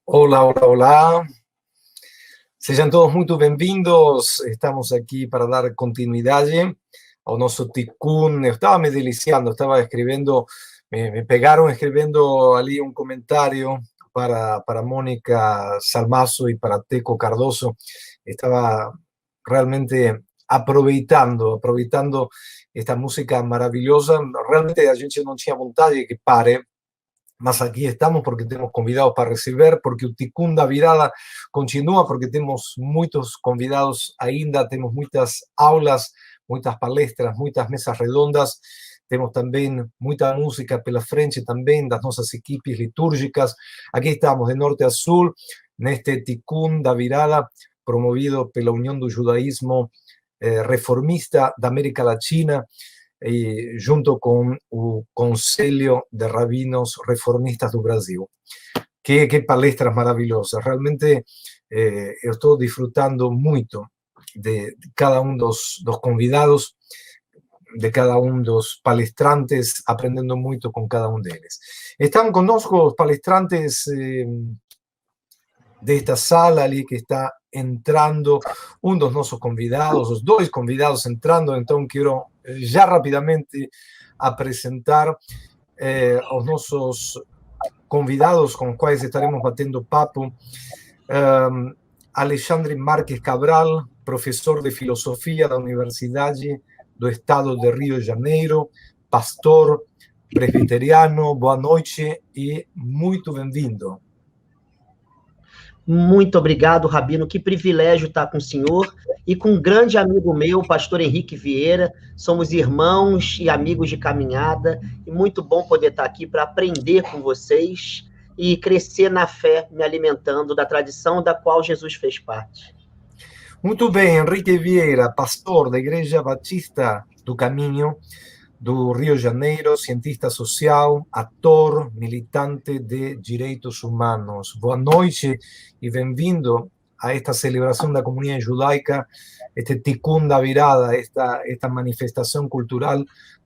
Olá, olá, olá. Sejam todos muito bem-vindos. Estamos aqui para dar continuidade ao nosso Tikkun. Eu estava me deliciando, estava escrevendo, me pegaram escrevendo ali um comentário para Mônica Salmazo e para Teco Cardoso. Estava realmente aproveitando esta música maravilhosa. Realmente a gente não tinha vontade de que pare, mas aqui estamos porque temos convidados para receber, porque o Tikkun da Virada continua, porque temos muitos convidados ainda, temos muitas aulas, muitas palestras, muitas mesas redondas, temos também muita música pela frente também das nossas equipes litúrgicas. Aqui estamos de norte a sul, neste Tikkun da Virada, promovido pela União do Judaísmo Reformista da América Latina, junto com o Conselho de Rabinos Reformistas do Brasil. Que palestras maravilhosas. Realmente eu estou desfrutando muito de cada um dos convidados, de cada um dos palestrantes, aprendendo muito com cada um deles. Estão conosco os palestrantes desta sala ali que está entrando, um dos nossos convidados, os dois convidados entrando, então quero já rapidamente apresentar os nossos convidados com os quais estaremos batendo papo. Alexandre Marques Cabral, professor de filosofia da Universidade do Estado de Rio de Janeiro, pastor presbiteriano, boa noite e muito bem-vindo. Muito obrigado, Rabino. Que privilégio estar com o senhor e com um grande amigo meu, o pastor Henrique Vieira. Somos irmãos e amigos de caminhada e muito bom poder estar aqui para aprender com vocês e crescer na fé, me alimentando da tradição da qual Jesus fez parte. Muito bem, Henrique Vieira, pastor da Igreja Batista do Caminho do Rio de Janeiro, cientista social, ator, militante de direitos humanos. Boa noite e bem-vindo a esta celebração da comunidade judaica, este Tikkun da Virada, esta manifestação cultural,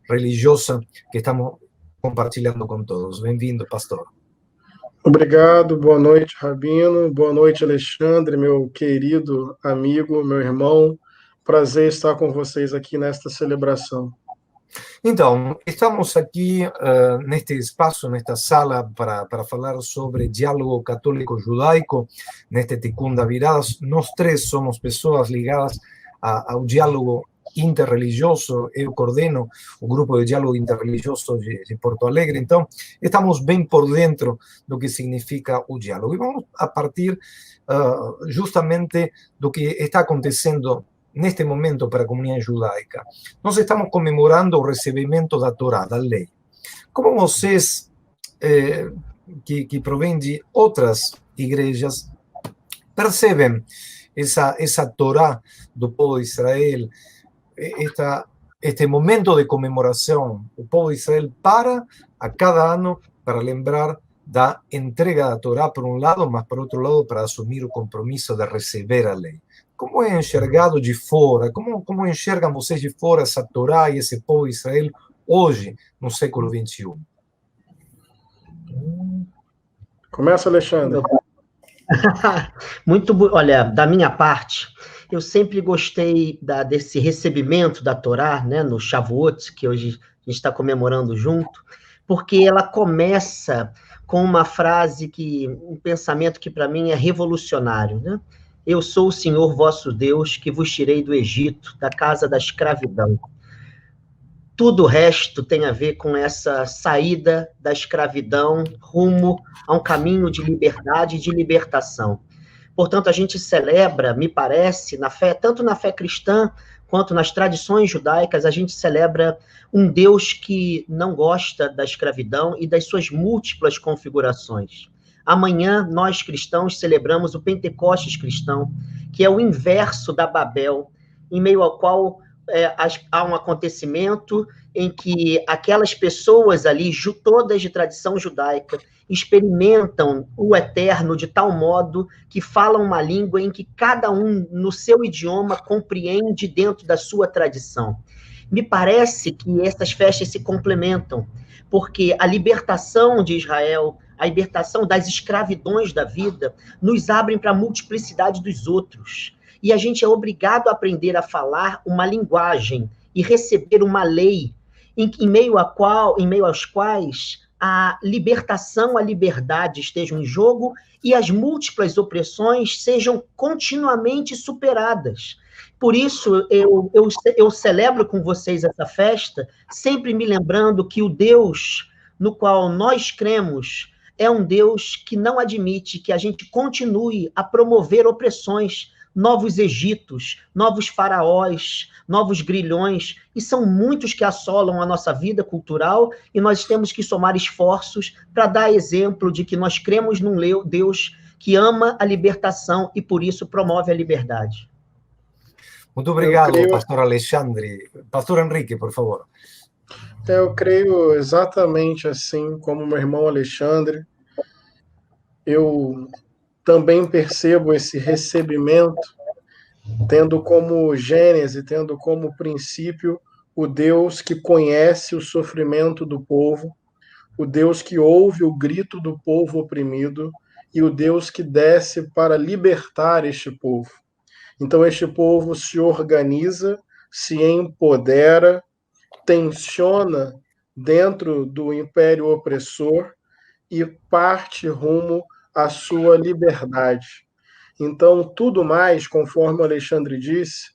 religiosa que estamos compartilhando com todos. Bem-vindo, pastor. Obrigado, boa noite, Rabino, boa noite, Alexandre, meu querido amigo, meu irmão. Prazer estar com vocês aqui nesta celebração. Então, estamos aqui neste espaço, nesta sala, para falar sobre diálogo católico-judaico, neste Tikkun da Virada. Nós três somos pessoas ligadas ao diálogo interreligioso. Eu coordeno o grupo de diálogo interreligioso de Porto Alegre, então estamos bem por dentro do que significa o diálogo. E vamos a partir justamente do que está acontecendo neste momento para a comunidade judaica. Nós estamos comemorando o recebimento da Torá, da lei. Como vocês, que provêm de outras igrejas, percebem essa Torá do povo de Israel, este momento de comemoração? O povo de Israel para a cada ano para lembrar da entrega da Torá, por um lado, mas, por outro lado, para assumir o compromisso de receber a lei. Como é enxergado de fora? Como enxergam vocês de fora essa Torá e esse povo de Israel hoje, no século XXI? Começa, Alexandre. Olha, da minha parte, eu sempre gostei desse recebimento da Torá, né, no Shavuot, que hoje a gente está comemorando junto, porque ela começa com uma frase, um pensamento que para mim é revolucionário, né? Eu sou o Senhor vosso Deus, que vos tirei do Egito, da casa da escravidão. Tudo o resto tem a ver com essa saída da escravidão rumo a um caminho de liberdade e de libertação. Portanto, a gente celebra, me parece, na fé, tanto na fé cristã quanto nas tradições judaicas, a gente celebra um Deus que não gosta da escravidão e das suas múltiplas configurações. Amanhã, nós cristãos celebramos o Pentecostes cristão, que é o inverso da Babel, em meio ao qual há um acontecimento em que aquelas pessoas ali, todas de tradição judaica, experimentam o eterno de tal modo que falam uma língua em que cada um, no seu idioma, compreende dentro da sua tradição. Me parece que essas festas se complementam, porque a libertação de Israel, a libertação das escravidões da vida, nos abrem para a multiplicidade dos outros. E a gente é obrigado a aprender a falar uma linguagem e receber uma lei em meio aos quais a libertação, a liberdade estejam em jogo e as múltiplas opressões sejam continuamente superadas. Por isso, eu celebro com vocês essa festa, sempre me lembrando que o Deus no qual nós cremos é um Deus que não admite que a gente continue a promover opressões, novos Egitos, novos faraós, novos grilhões, e são muitos que assolam a nossa vida cultural, e nós temos que somar esforços para dar exemplo de que nós cremos num Deus que ama a libertação e, por isso, promove a liberdade. Muito obrigado, pastor Alexandre. Pastor Henrique, por favor. Eu creio exatamente assim como meu irmão Alexandre. Eu também percebo esse recebimento, tendo como gênese, tendo como princípio o Deus que conhece o sofrimento do povo, o Deus que ouve o grito do povo oprimido e o Deus que desce para libertar este povo. Então, este povo se organiza, se empodera, tensiona dentro do império opressor e parte rumo à sua liberdade. Então, tudo mais, conforme o Alexandre disse,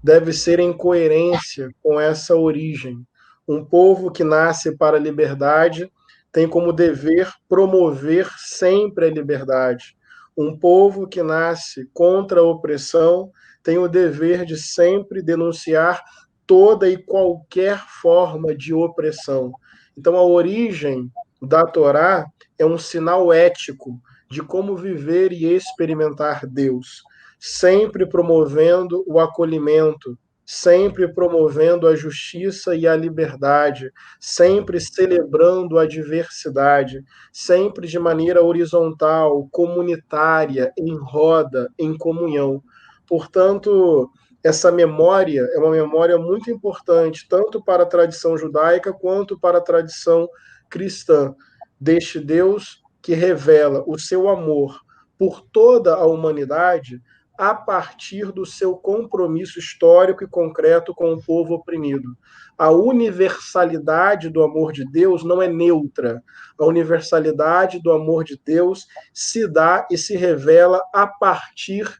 deve ser em coerência com essa origem. Um povo que nasce para a liberdade tem como dever promover sempre a liberdade. Um povo que nasce contra a opressão tem o dever de sempre denunciar toda e qualquer forma de opressão. Então, a origem da Torá é um sinal ético de como viver e experimentar Deus, sempre promovendo o acolhimento, sempre promovendo a justiça e a liberdade, sempre celebrando a diversidade, sempre de maneira horizontal, comunitária, em roda, em comunhão. Portanto, essa memória é uma memória muito importante, tanto para a tradição judaica quanto para a tradição cristã, deste Deus que revela o seu amor por toda a humanidade a partir do seu compromisso histórico e concreto com o povo oprimido. A universalidade do amor de Deus não é neutra. A universalidade do amor de Deus se dá e se revela a partir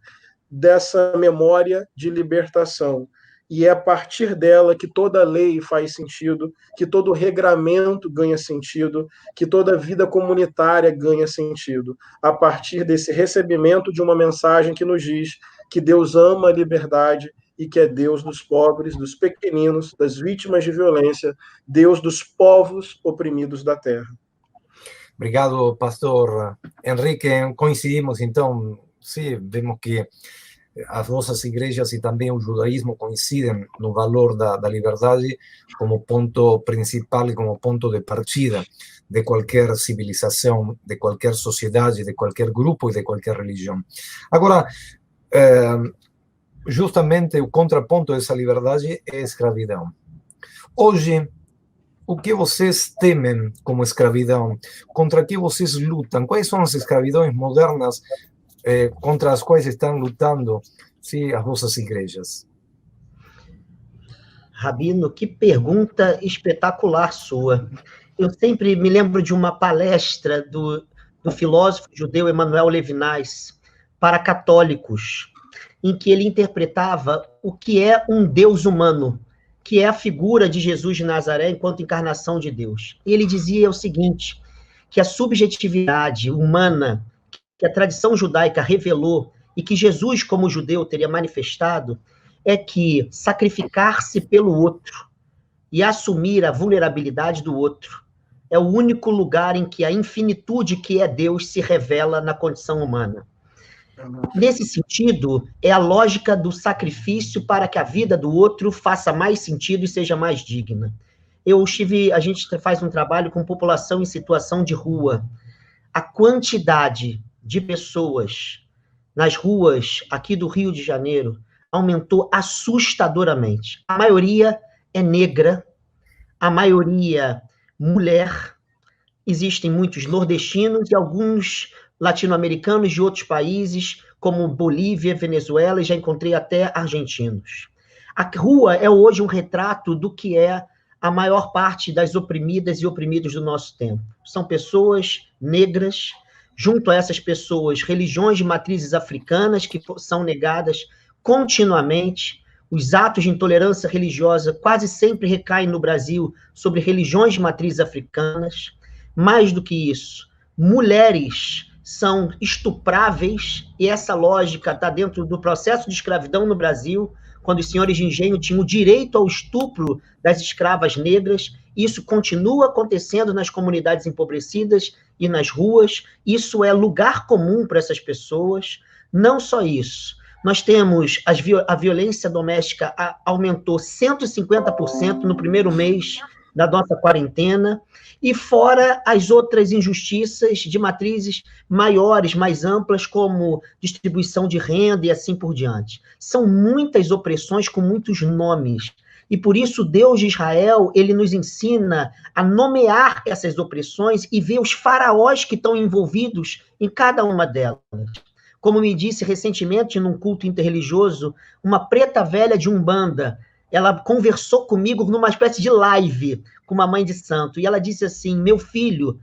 dessa memória de libertação. E é a partir dela que toda lei faz sentido, que todo regramento ganha sentido, que toda vida comunitária ganha sentido. A partir desse recebimento de uma mensagem que nos diz que Deus ama a liberdade e que é Deus dos pobres, dos pequeninos, das vítimas de violência, Deus dos povos oprimidos da terra. Obrigado, pastor Henrique. Coincidimos, então, sim, vemos que as nossas igrejas e também o judaísmo coincidem no valor da liberdade como ponto principal e como ponto de partida de qualquer civilização, de qualquer sociedade, de qualquer grupo e de qualquer religião. Agora, justamente o contraponto dessa liberdade é a escravidão. Hoje, o que vocês temem como escravidão? Contra que vocês lutam? Quais são as escravidões modernas contra as quais estão lutando, sim, as vossas igrejas? Rabino, que pergunta espetacular sua. Eu sempre me lembro de uma palestra do filósofo judeu Emmanuel Levinas para católicos, em que ele interpretava o que é um Deus humano, que é a figura de Jesus de Nazaré enquanto encarnação de Deus. E ele dizia o seguinte, que a subjetividade humana que a tradição judaica revelou e que Jesus, como judeu, teria manifestado, é que sacrificar-se pelo outro e assumir a vulnerabilidade do outro é o único lugar em que a infinitude que é Deus se revela na condição humana. Nesse sentido, é a lógica do sacrifício para que a vida do outro faça mais sentido e seja mais digna. A gente faz um trabalho com população em situação de rua. A quantidade de pessoas nas ruas aqui do Rio de Janeiro aumentou assustadoramente. A maioria é negra, a maioria mulher existem muitos nordestinos e alguns latino-americanos de outros países, como Bolívia, Venezuela, e já encontrei até argentinos. A rua é hoje um retrato do que é a maior parte das oprimidas e oprimidos do nosso tempo. São pessoas negras, junto a essas pessoas, religiões de matrizes africanas que são negadas continuamente. Os atos de intolerância religiosa quase sempre recaem no Brasil sobre religiões de matrizes africanas. Mais do que isso, mulheres são estupráveis, e essa lógica está dentro do processo de escravidão no Brasil, quando os senhores de engenho tinham o direito ao estupro das escravas negras. Isso continua acontecendo nas comunidades empobrecidas e nas ruas. Isso é lugar comum para essas pessoas. Não só isso, nós temos a violência doméstica aumentou 150% no primeiro mês da nossa quarentena, e fora as outras injustiças de matrizes maiores, mais amplas, como distribuição de renda e assim por diante. São muitas opressões com muitos nomes, e por isso Deus de Israel, ele nos ensina a nomear essas opressões e ver os faraós que estão envolvidos em cada uma delas. Como me disse recentemente, num culto interreligioso, uma preta velha de Umbanda, ela conversou comigo numa espécie de live com uma mãe de santo, e ela disse assim: meu filho,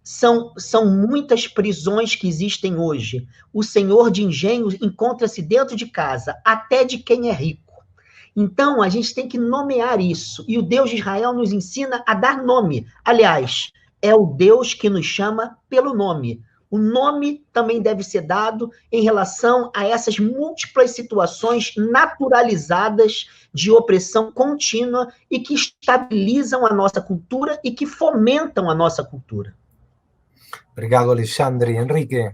são muitas prisões que existem hoje. O senhor de engenho encontra-se dentro de casa, até de quem é rico. Então, a gente tem que nomear isso, e o Deus de Israel nos ensina a dar nome. Aliás, é o Deus que nos chama pelo nome. O nome também deve ser dado em relação a essas múltiplas situações naturalizadas de opressão contínua e que estabilizam a nossa cultura e que fomentam a nossa cultura. Obrigado, Alexandre. Henrique,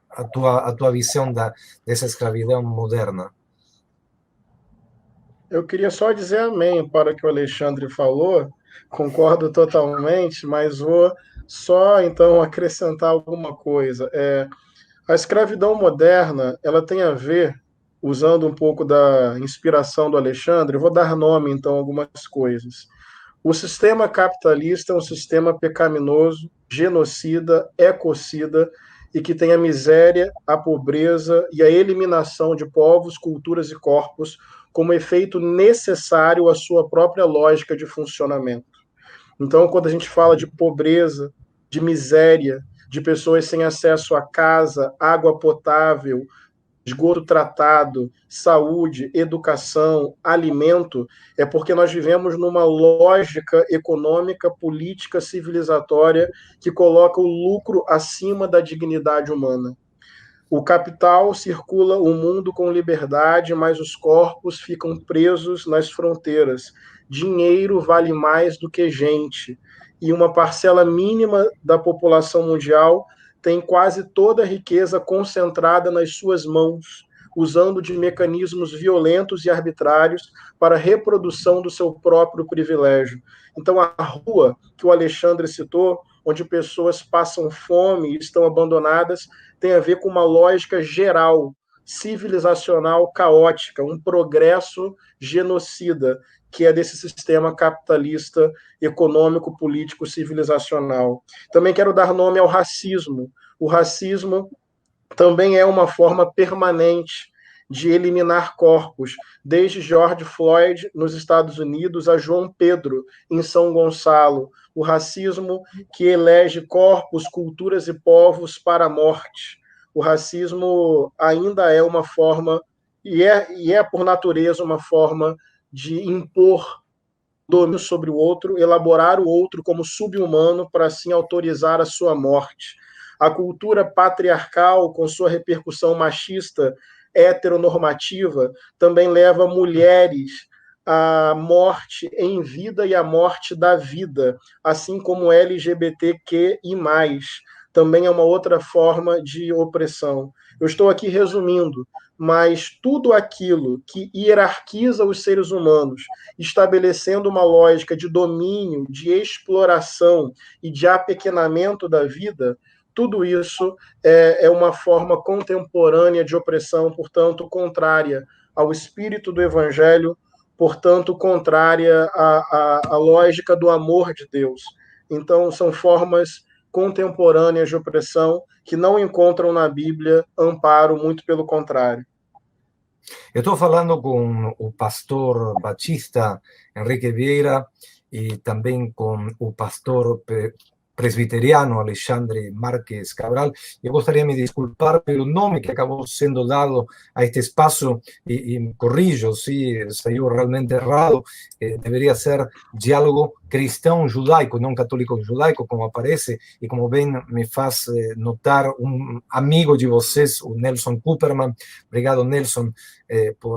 a tua visão dessa escravidão moderna. Eu queria só dizer amém para o que o Alexandre falou, concordo totalmente, mas vou só, então, acrescentar alguma coisa. A escravidão moderna, ela tem a ver, usando um pouco da inspiração do Alexandre, vou dar nome, então, a algumas coisas. O sistema capitalista é um sistema pecaminoso, genocida, ecocida, e que tem a miséria, a pobreza e a eliminação de povos, culturas e corpos como efeito necessário à sua própria lógica de funcionamento. Então, quando a gente fala de pobreza, de miséria, de pessoas sem acesso a casa, água potável, esgoto tratado, saúde, educação, alimento, é porque nós vivemos numa lógica econômica, política, civilizatória que coloca o lucro acima da dignidade humana. O capital circula o mundo com liberdade, mas os corpos ficam presos nas fronteiras. Dinheiro vale mais do que gente. E uma parcela mínima da população mundial tem quase toda a riqueza concentrada nas suas mãos, usando de mecanismos violentos e arbitrários para a reprodução do seu próprio privilégio. Então, a rua que o Alexandre citou, onde pessoas passam fome e estão abandonadas, tem a ver com uma lógica geral, civilizacional, caótica, um progresso genocida, que é desse sistema capitalista, econômico, político, civilizacional. Também quero dar nome ao racismo. O racismo também é uma forma permanente de eliminar corpos, desde George Floyd, nos Estados Unidos, a João Pedro, em São Gonçalo. O racismo que elege corpos, culturas e povos para a morte. O racismo ainda é uma forma, e é por natureza uma forma de impor domínio sobre o outro, elaborar o outro como sub-humano para assim autorizar a sua morte. A cultura patriarcal, com sua repercussão machista, heteronormativa, também leva mulheres à morte em vida e à morte da vida, assim como LGBTQI+. Também é uma outra forma de opressão. Eu estou aqui resumindo, mas tudo aquilo que hierarquiza os seres humanos, estabelecendo uma lógica de domínio, de exploração e de apequenamento da vida, tudo isso é uma forma contemporânea de opressão, portanto, contrária ao espírito do Evangelho, portanto, contrária à lógica do amor de Deus. Então, são formas contemporâneas de opressão que não encontram na Bíblia amparo, muito pelo contrário. Eu estou falando com o pastor Batista Henrique Vieira e também com o pastor presbiteriano Alexandre Marques Cabral. Eu gostaria de me desculpar pelo nome que acabou sendo dado a este espaço e corrijo se saiu realmente errado. Deveria ser diálogo cristão-judaico, não católico-judaico, como aparece, e como bem me faz notar um amigo de vocês, o Nelson Cooperman. Obrigado, Nelson,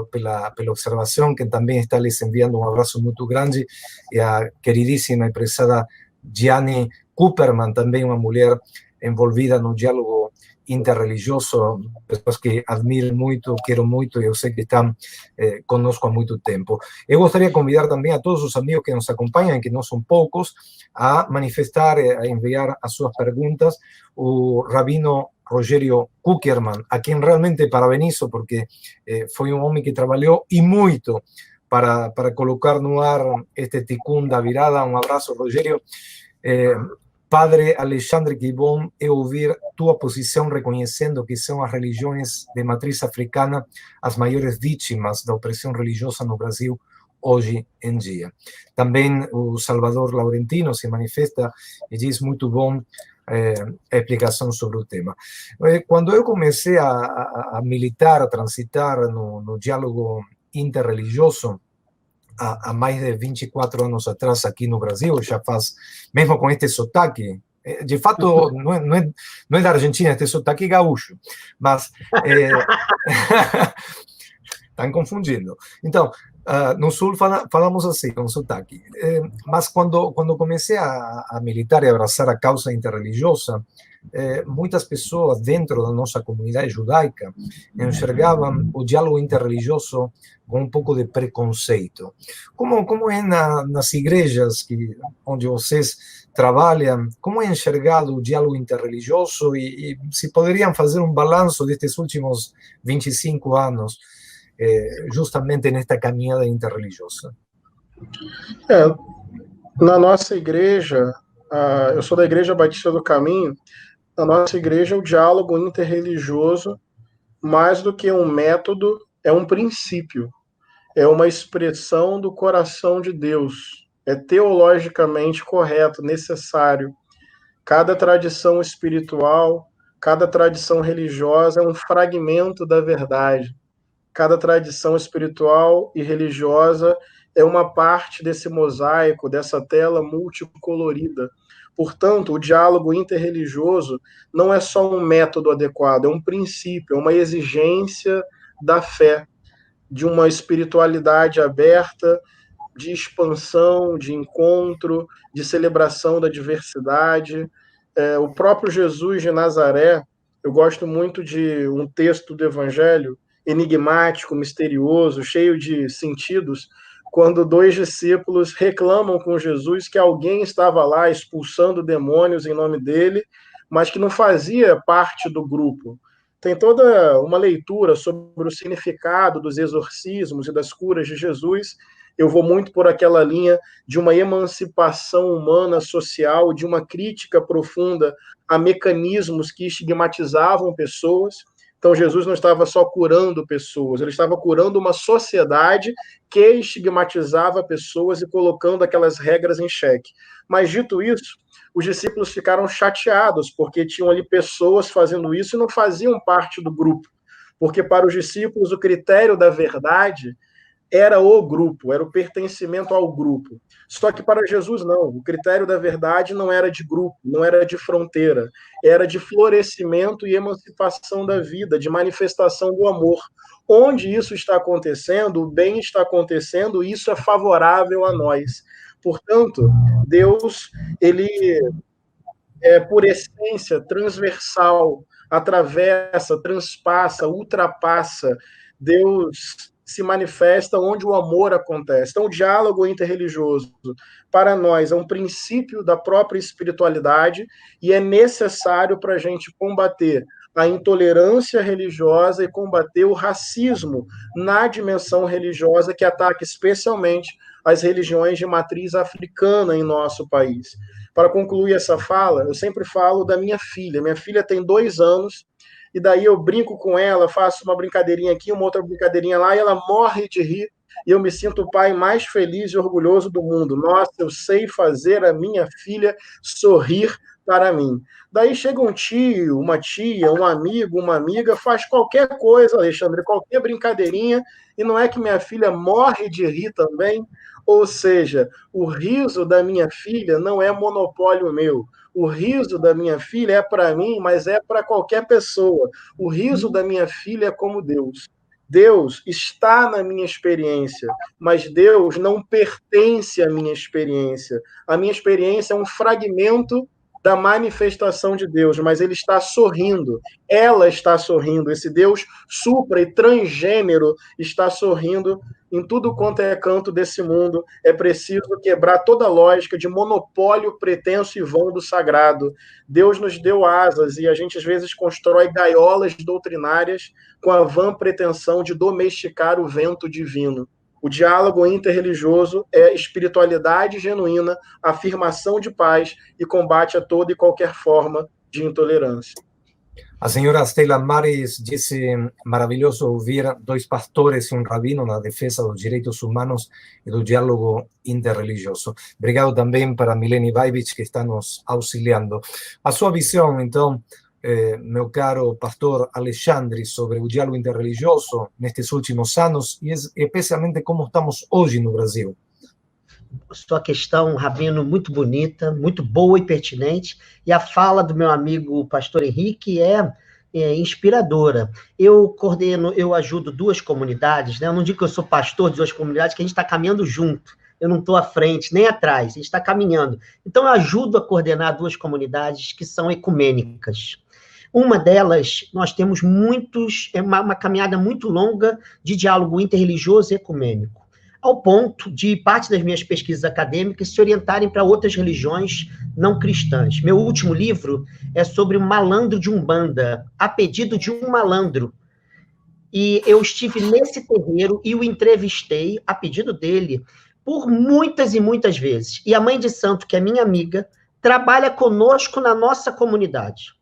pela observação, que também está lhes enviando um abraço muito grande, e a queridíssima e prezada Gianni Cooperman, também uma mulher envolvida no diálogo interreligioso, pessoas que admiro muito, quero muito, e eu sei que estão conosco há muito tempo. Eu gostaria de convidar também a todos os amigos que nos acompanham, que não são poucos, a manifestar, a enviar as suas perguntas. O Rabino Rogério Kuckerman, a quem realmente parabenizo, porque foi um homem que trabalhou e muito para colocar no ar este Tikkun da virada. Um abraço, Rogério. Padre Alexandre, que bom é ouvir tua posição reconhecendo que são as religiões de matriz africana as maiores vítimas da opressão religiosa no Brasil hoje em dia. Também o Salvador Laurentino se manifesta e diz muito bom a explicação sobre o tema. Quando eu comecei a militar, a transitar no diálogo interreligioso, há mais de 24 anos atrás aqui no Brasil, já faz, mesmo com este sotaque, de fato não é da Argentina, este sotaque gaúcho, mas estão confundindo. Então, no Sul falamos assim, com sotaque, mas quando comecei a militar e a abraçar a causa interreligiosa, muitas pessoas dentro da nossa comunidade judaica enxergavam o diálogo interreligioso com um pouco de preconceito. Como é nas igrejas onde vocês trabalham, como é enxergado o diálogo interreligioso e se poderiam fazer um balanço destes últimos 25 anos justamente nesta caminhada interreligiosa? Na nossa igreja, eu sou da Igreja Batista do Caminho. Na nossa igreja, o diálogo interreligioso, mais do que um método, é um princípio, é uma expressão do coração de Deus, é teologicamente correto, necessário. Cada tradição espiritual, cada tradição religiosa é um fragmento da verdade. Cada tradição espiritual e religiosa é uma parte desse mosaico, dessa tela multicolorida. Portanto, o diálogo interreligioso não é só um método adequado, é um princípio, é uma exigência da fé, de uma espiritualidade aberta, de expansão, de encontro, de celebração da diversidade. O próprio Jesus de Nazaré, eu gosto muito de um texto do Evangelho, enigmático, misterioso, cheio de sentidos, quando 2 discípulos reclamam com Jesus que alguém estava lá expulsando demônios em nome dele, mas que não fazia parte do grupo. Tem toda uma leitura sobre o significado dos exorcismos e das curas de Jesus. Eu vou muito por aquela linha de uma emancipação humana social, de uma crítica profunda a mecanismos que estigmatizavam pessoas. Então, Jesus não estava só curando pessoas, ele estava curando uma sociedade que estigmatizava pessoas e colocando aquelas regras em xeque. Mas, dito isso, os discípulos ficaram chateados, porque tinham ali pessoas fazendo isso e não faziam parte do grupo. Porque, para os discípulos, o critério da verdade era o grupo, era o pertencimento ao grupo. Só que para Jesus não, o critério da verdade não era de grupo, não era de fronteira, era de florescimento e emancipação da vida, de manifestação do amor. Onde isso está acontecendo, o bem está acontecendo, e isso é favorável a nós. Portanto, Deus, ele é, por essência, transversal, atravessa, transpassa, ultrapassa. Deus se manifesta onde o amor acontece. Então, o diálogo interreligioso, para nós, é um princípio da própria espiritualidade e é necessário para a gente combater a intolerância religiosa e combater o racismo na dimensão religiosa que ataca especialmente as religiões de matriz africana em nosso país. para concluir essa fala, eu sempre falo da minha filha. Minha filha tem 2 anos, e daí eu brinco com ela, faço uma brincadeirinha aqui, uma outra brincadeirinha lá, e ela morre de rir, e eu me sinto o pai mais feliz e orgulhoso do mundo. Nossa, eu sei fazer a minha filha sorrir para mim. Daí chega um tio, uma tia, um amigo, uma amiga, faz qualquer coisa, Alexandre, qualquer brincadeirinha, e não é que minha filha morre de rir também? Ou seja, o riso da minha filha não é monopólio meu. O riso da minha filha é para mim, mas é para qualquer pessoa. O riso da minha filha é como Deus. Deus está na minha experiência, mas Deus não pertence à minha experiência. A minha experiência é um fragmento da manifestação de Deus, mas ele está sorrindo, ela está sorrindo, esse Deus supra e transgênero está sorrindo em tudo quanto é canto desse mundo. É preciso quebrar toda a lógica de monopólio pretenso e vão do sagrado. Deus nos deu asas e a gente às vezes constrói gaiolas doutrinárias com a vã pretensão de domesticar o vento divino. O diálogo interreligioso é espiritualidade genuína, afirmação de paz e combate a toda e qualquer forma de intolerância. A senhora Stella Maris disse maravilhoso ouvir 2 pastores e um rabino na defesa dos direitos humanos e do diálogo interreligioso. Obrigado também para Milene Baivich, que está nos auxiliando. A sua visão, então, meu caro pastor Alexandre, sobre o diálogo interreligioso nestes últimos anos e especialmente como estamos hoje no Brasil. Sua questão, Rabino, muito bonita, muito boa e pertinente, e a fala do meu amigo pastor Henrique é inspiradora. Eu ajudo 2 comunidades, né? Eu não digo que eu sou pastor de 2 comunidades, que a gente está caminhando junto. Eu não estou à frente, nem atrás, a gente está caminhando. Então, eu ajudo a coordenar 2 comunidades que são ecumênicas. Uma delas, nós temos uma caminhada muito longa de diálogo interreligioso e ecumênico, ao ponto de parte das minhas pesquisas acadêmicas se orientarem para outras religiões não cristãs. Meu último livro é sobre o malandro de Umbanda, a pedido de um malandro. E eu estive nesse terreiro e o entrevistei, a pedido dele, por muitas e muitas vezes. E a mãe de santo, que é minha amiga, trabalha conosco na nossa comunidade.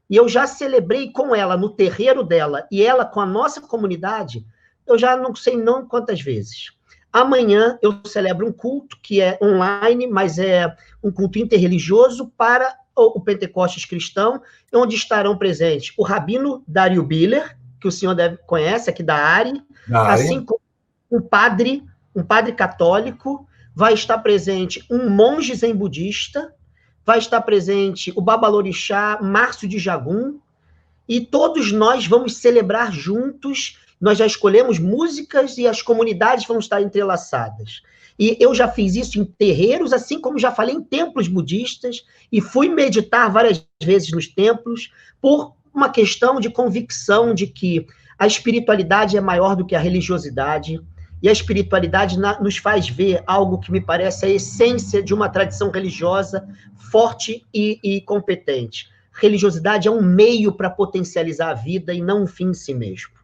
E eu já celebrei com ela, no terreiro dela, e ela com a nossa comunidade, eu já não sei não quantas vezes. Amanhã eu celebro um culto que é online, mas é um culto interreligioso para o Pentecostes cristão, onde estarão presentes o rabino Dario Biller, que o senhor conhece, aqui da ARI, assim como um padre católico, vai estar presente um monge zen budista, vai estar presente o Babalorixá Márcio de Jagum, e todos nós vamos celebrar juntos. Nós já escolhemos músicas e as comunidades vão estar entrelaçadas. E eu já fiz isso em terreiros, assim como já falei em templos budistas, e fui meditar várias vezes nos templos, por uma questão de convicção de que a espiritualidade é maior do que a religiosidade, e a espiritualidade nos faz ver algo que me parece a essência de uma tradição religiosa forte e competente. Religiosidade é um meio para potencializar a vida e não um fim em si mesmo.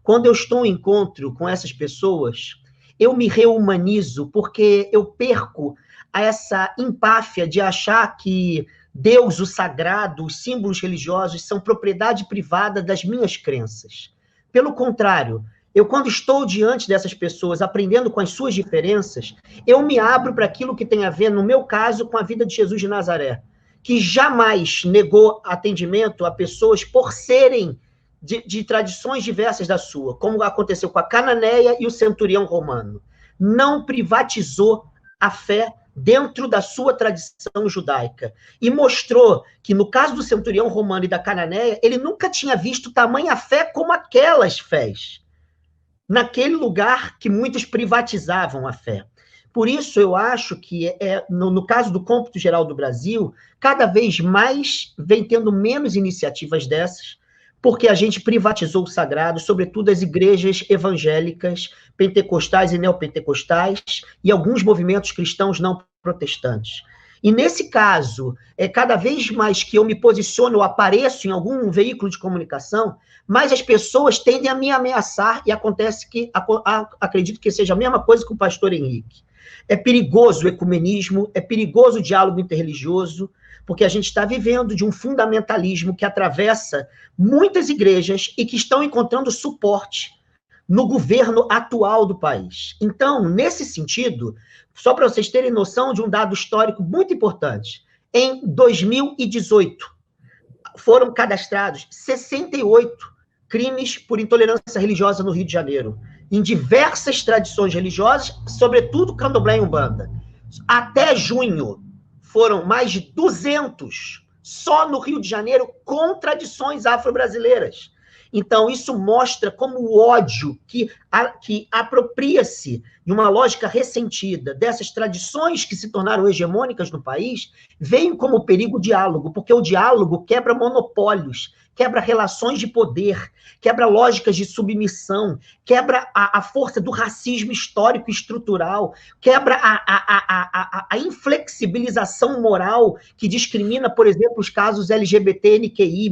Quando eu estou em encontro com essas pessoas, eu me reumanizo, porque eu perco essa empáfia de achar que Deus, o sagrado, os símbolos religiosos são propriedade privada das minhas crenças. Pelo contrário, quando estou diante dessas pessoas, aprendendo com as suas diferenças, eu me abro para aquilo que tem a ver, no meu caso, com a vida de Jesus de Nazaré, que jamais negou atendimento a pessoas por serem de tradições diversas da sua, como aconteceu com a cananeia e o centurião romano. Não privatizou a fé dentro da sua tradição judaica. E mostrou que, no caso do centurião romano e da cananeia, ele nunca tinha visto tamanha fé como aquelas fés, naquele lugar que muitos privatizavam a fé. Por isso, eu acho que, no caso do cômputo geral do Brasil, cada vez mais vem tendo menos iniciativas dessas, porque a gente privatizou o sagrado, sobretudo as igrejas evangélicas, pentecostais e neopentecostais, e alguns movimentos cristãos não protestantes. E nesse caso, cada vez mais que eu me posiciono ou apareço em algum veículo de comunicação, mais as pessoas tendem a me ameaçar, e acontece que, acredito que seja a mesma coisa com o pastor Henrique. É perigoso o ecumenismo, é perigoso o diálogo interreligioso, porque a gente está vivendo de um fundamentalismo que atravessa muitas igrejas e que estão encontrando suporte no governo atual do país. Então, nesse sentido, só para vocês terem noção de um dado histórico muito importante, em 2018, foram cadastrados 68 crimes por intolerância religiosa no Rio de Janeiro, em diversas tradições religiosas, sobretudo candomblé e umbanda. Até junho, foram mais de 200 só no Rio de Janeiro com tradições afro-brasileiras. Então, isso mostra como o ódio que apropria-se de uma lógica ressentida dessas tradições que se tornaram hegemônicas no país, vem como perigo o diálogo, porque o diálogo quebra monopólios, quebra relações de poder, quebra lógicas de submissão, quebra a força do racismo histórico e estrutural, quebra a inflexibilização moral que discrimina, por exemplo, os casos LGBTQI+,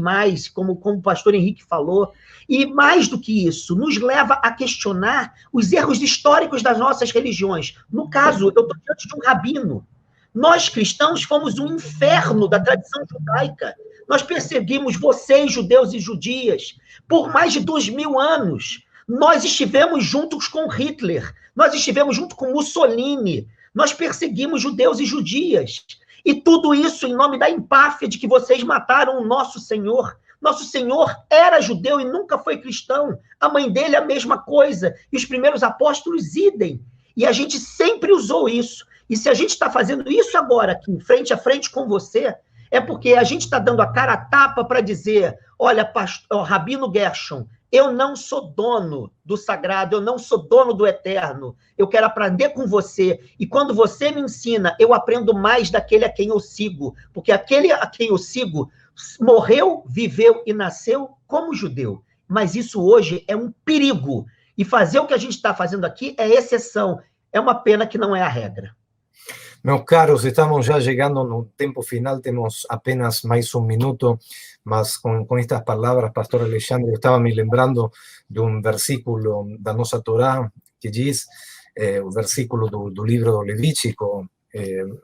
como o pastor Henrique falou. E, mais do que isso, nos leva a questionar os erros históricos das nossas religiões. No caso, eu estou diante de um rabino. Nós, cristãos, fomos um inferno da tradição judaica. Nós perseguimos vocês, judeus e judias, por mais de 2000 anos. Nós estivemos juntos com Hitler, nós estivemos junto com Mussolini, nós perseguimos judeus e judias. E tudo isso em nome da empáfia de que vocês mataram o nosso Senhor. Nosso Senhor era judeu e nunca foi cristão. A mãe dele a mesma coisa. E os primeiros apóstolos, idem. E a gente sempre usou isso. E se a gente está fazendo isso agora, aqui, frente a frente com você, é porque a gente está dando a cara a tapa para dizer, olha, Rabino Gershon, eu não sou dono do sagrado, eu não sou dono do eterno, eu quero aprender com você, e quando você me ensina, eu aprendo mais daquele a quem eu sigo, porque aquele a quem eu sigo morreu, viveu e nasceu como judeu, mas isso hoje é um perigo, e fazer o que a gente está fazendo aqui é exceção, é uma pena que não é a regra. Meus caros, estamos ya llegando no tiempo final, tenemos apenas más un minuto, mas con estas palabras, Pastor Alexandre, eu estava me lembrando de um versículo da nossa Torá, que diz, o versículo do livro Levítico,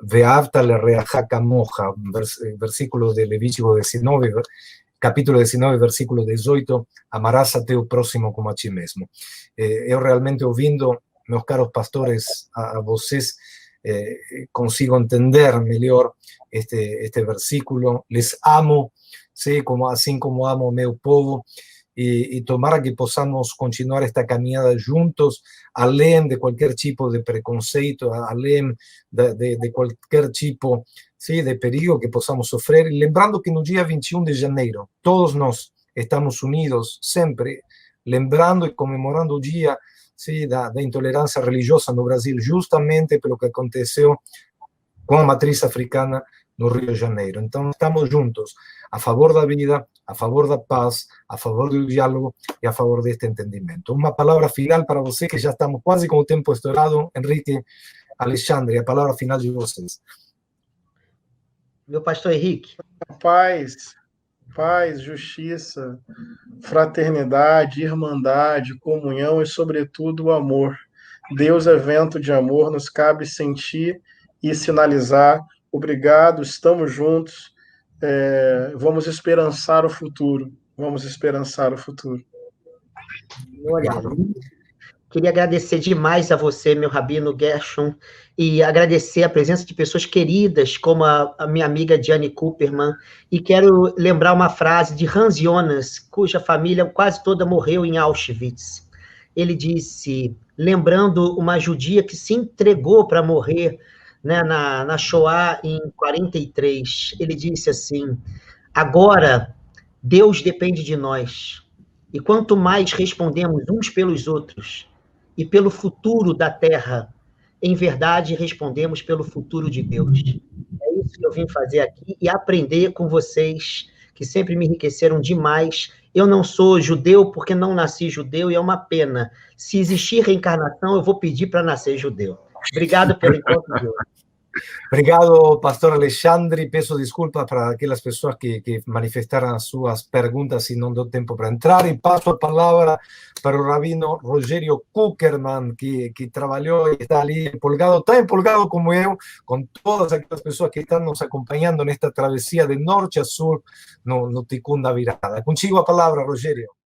Ve'avta lereaja kamoja, versículo de Levítico 19, capítulo 19, versículo 18, amarás a teu próximo como a ti mesmo. Eu realmente ouvindo, meus caros pastores, a vocês, consigo entender melhor este versículo. Les amo, ¿sí? Así como amo a meu povo, y tomara que possamos continuar esta caminhada juntos, além de qualquer tipo de preconceito, além de qualquer tipo, ¿sí? De perigo que possamos sofrer, y lembrando que no dia 21 de janeiro, todos nós estamos unidos, sempre, lembrando e comemorando o dia, sí, da intolerância religiosa no Brasil, justamente pelo que aconteceu com a matriz africana no Rio de Janeiro. Então, estamos juntos, a favor da vida, a favor da paz, a favor do diálogo e a favor deste entendimento. Uma palavra final para você, que já estamos quase com o tempo estourado. Henrique, Alexandre, a palavra final de vocês. Meu pastor Henrique. Paz, justiça, fraternidade, irmandade, comunhão e, sobretudo, o amor. Deus é vento de amor, nos cabe sentir e sinalizar. Obrigado, estamos juntos, vamos esperançar o futuro. Vamos esperançar o futuro. Olha, queria agradecer demais a você, meu Rabino Gershon, e agradecer a presença de pessoas queridas, como a minha amiga Diane Cooperman, e quero lembrar uma frase de Hans Jonas, cuja família quase toda morreu em Auschwitz. Ele disse, lembrando uma judia que se entregou para morrer, né, na Shoah em 43, ele disse assim, agora Deus depende de nós, e quanto mais respondemos uns pelos outros, e pelo futuro da Terra, em verdade, respondemos pelo futuro de Deus. É isso que eu vim fazer aqui e aprender com vocês, que sempre me enriqueceram demais. Eu não sou judeu porque não nasci judeu e é uma pena. Se existir reencarnação, eu vou pedir para nascer judeu. Obrigado pelo encontro de hoje. Obrigado, pastor Alexandre. Peço desculpas para aquelas pessoas que manifestaram as suas perguntas e não deu tempo para entrar. E passo a palavra para o rabino Rogério Kuckerman, que trabalhou e está ali empolgado, tão empolgado como eu, com todas aquelas pessoas que estão nos acompanhando nesta travessia de norte a sul no Tikkun da Virada. Contigo a palavra, Rogério.